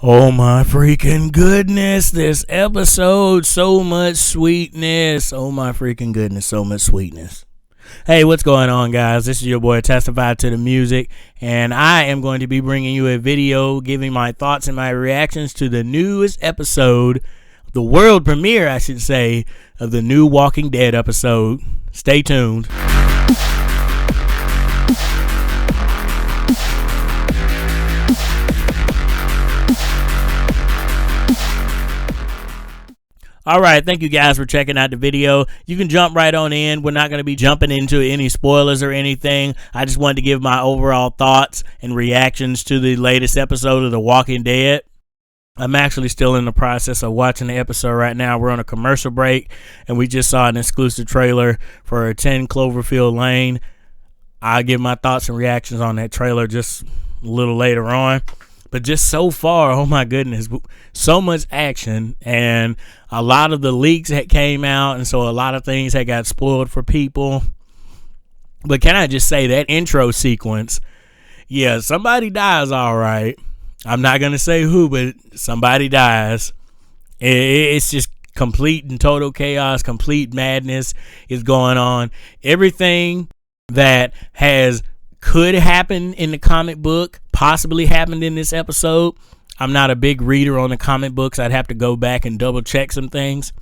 Oh my freaking goodness, this episode, so much sweetness. Oh my freaking goodness, so much sweetness. Hey, what's going on, guys? This is your boy Testify to the Music, and I am going to be bringing you a video giving my thoughts and my reactions to the newest episode, the world premiere, I should say, of the new Walking Dead episode. Stay tuned. Alright, thank you guys for checking out the video. You can jump right on in. We're not going to be jumping into any spoilers or anything. I just wanted to give my overall thoughts and reactions to the latest episode of The Walking Dead. I'm actually still in the process of watching the episode right now. We're on a commercial break, and we just saw an exclusive trailer for 10 Cloverfield Lane. I'll give my thoughts and reactions on that trailer just a little later on. But just so far, oh my goodness, so much action, and a lot of the leaks that came out, and so a lot of things that got spoiled for people. But can I just say that intro sequence, yeah, somebody dies, all right. I'm not going to say who, but somebody dies. It's just complete and total chaos, complete madness is going on. Everything that could happen in the comic book possibly happened in this episode. I'm not a big reader on the comic books. I'd have to go back and double check some things.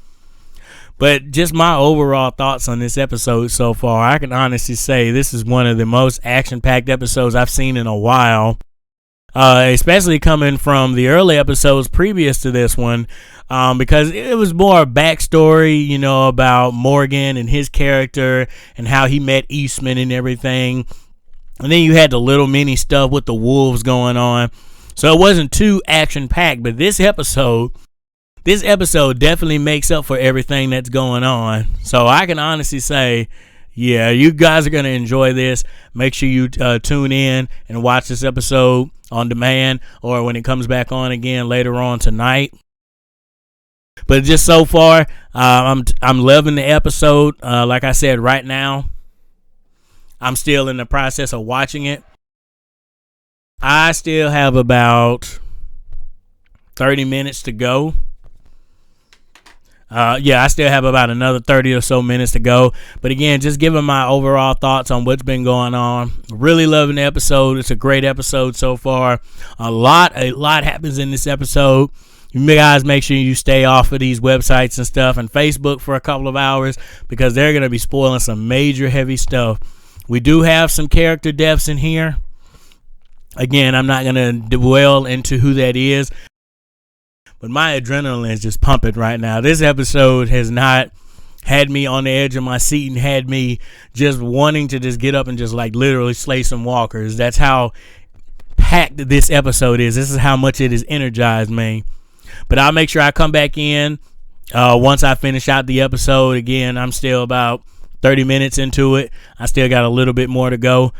But just my overall thoughts on this episode so far, I can honestly say this is one of the most action-packed episodes I've seen in a while. Especially coming from the early episodes previous to this one, because it was more backstory, you know, about Morgan and his character and how he met Eastman and everything. And then you had the little mini stuff with the wolves going on. So it wasn't too action-packed, but this episode definitely makes up for everything that's going on. So I can honestly say, yeah, you guys are going to enjoy this. Make sure you tune in and watch this episode on demand or when it comes back on again later on tonight. But just so far, I'm loving the episode. Like I said, right now, I'm still in the process of watching it. I still have about 30 minutes to go. I still have about another 30 or so minutes to go. But again, just giving my overall thoughts on what's been going on. Really loving the episode. It's a great episode so far. A lot happens in this episode. You guys make sure you stay off of these websites and stuff and Facebook for a couple of hours because they're going to be spoiling some major heavy stuff. We do have some character deaths in here. Again, I'm not going to dwell into who that is. But my adrenaline is just pumping right now. This episode has not had me on the edge of my seat and had me just wanting to just get up and just like literally slay some walkers. That's how packed this episode is. This is how much it has energized me. But I'll make sure I come back in once I finish out the episode. Again, I'm still about 30 minutes into it. I still got a little bit more to go.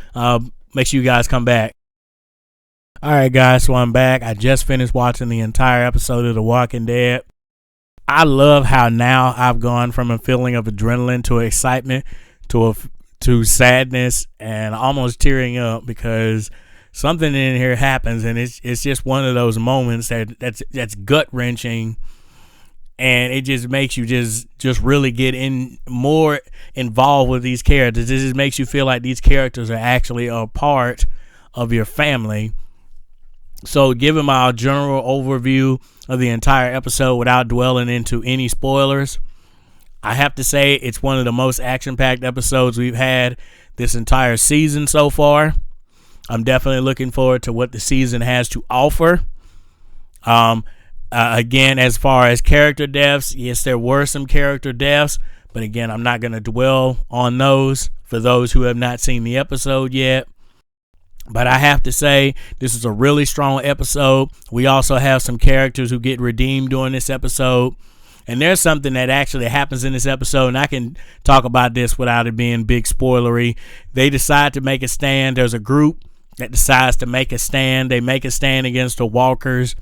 Make sure you guys come back. Alright guys, so I'm back. I just finished watching the entire episode of The Walking Dead. I love how now I've gone from a feeling of adrenaline to excitement to sadness and almost tearing up because something in here happens and it's just one of those moments that's gut-wrenching. And it just makes you just really get more involved with these characters. It just makes you feel like these characters are actually a part of your family. So giving my general overview of the entire episode without dwelling into any spoilers, I have to say it's one of the most action-packed episodes we've had this entire season so far. I'm definitely looking forward to what the season has to offer. Again, as far as character deaths, yes, there were some character deaths, but again, I'm not going to dwell on those for those who have not seen the episode yet. But I have to say, this is a really strong episode. We also have some characters who get redeemed during this episode. And there's something that actually happens in this episode, and I can talk about this without it being big spoilery. They decide to make a stand. There's a group that decides to make a stand. They make a stand against the walkers.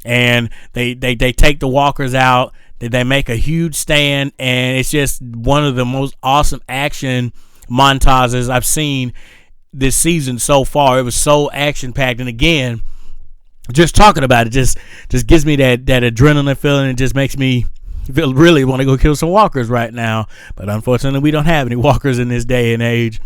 And they take the walkers out. They make a huge stand, and it's just one of the most awesome action montages I've seen this season so far. It was so action-packed, and again, just talking about it just gives me that adrenaline feeling. It just makes me really want to go kill some walkers right now. But unfortunately, we don't have any walkers in this day and age.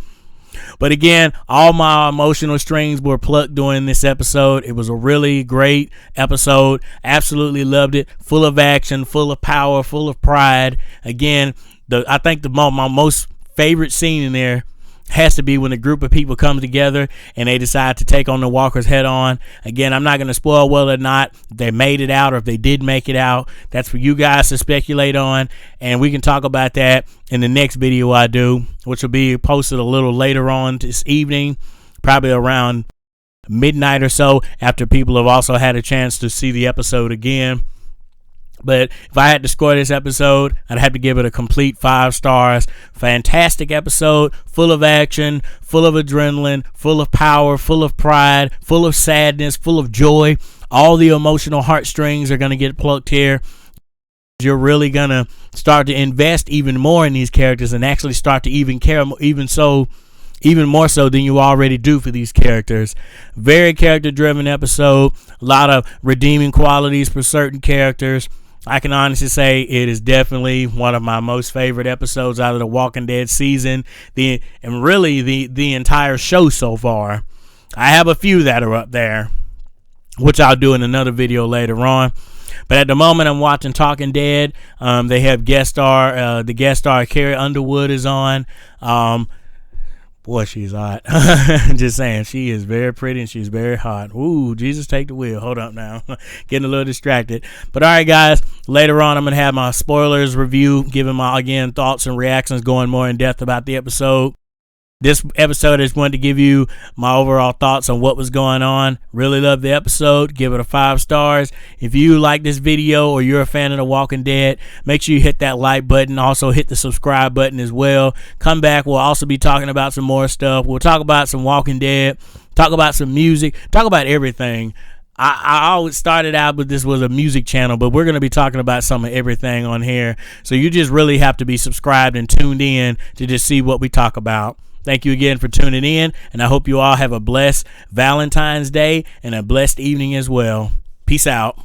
But again, all my emotional strings were plucked during this episode. It was a really great episode. Absolutely loved it. Full of action, full of power, full of pride. Again, I think my most favorite scene in there has to be when a group of people come together and they decide to take on the walkers head on. Again, I'm not going to spoil whether or not they made it out or if they did make it out. That's for you guys to speculate on, and we can talk about that in the next video I do, which will be posted a little later on this evening, probably around midnight or so, after people have also had a chance to see the episode again. But if I had to score this episode, I'd have to give it a complete 5 stars. Fantastic episode, full of action, full of adrenaline, full of power, full of pride, full of sadness, full of joy. All the emotional heartstrings are going to get plucked here. You're really going to start to invest even more in these characters and actually start to even care even more so than you already do for these characters. Very character-driven episode. A lot of redeeming qualities for certain characters. I can honestly say it is definitely one of my most favorite episodes out of the Walking Dead season, and really the entire show so far. I have a few that are up there, which I'll do in another video later on. But at the moment, I'm watching Talking Dead. They have the guest star Carrie Underwood is on. Boy, she's hot. Just saying, she is very pretty and she's very hot. Ooh, Jesus, take the wheel. Hold up now. Getting a little distracted. But all right, guys, later on I'm going to have my spoilers review, giving my, again, thoughts and reactions, going more in depth about the episode. This episode, I just wanted to give you my overall thoughts on what was going on. Really love the episode. Give it a 5 stars. If you like this video or you're a fan of The Walking Dead, make sure you hit that like button. Also hit the subscribe button as well. Come back. We'll also be talking about some more stuff. We'll talk about some Walking Dead, talk about some music, talk about everything. I always started out with this was a music channel, but we're going to be talking about some of everything on here. So you just really have to be subscribed and tuned in to just see what we talk about. Thank you again for tuning in, and I hope you all have a blessed Valentine's Day and a blessed evening as well. Peace out.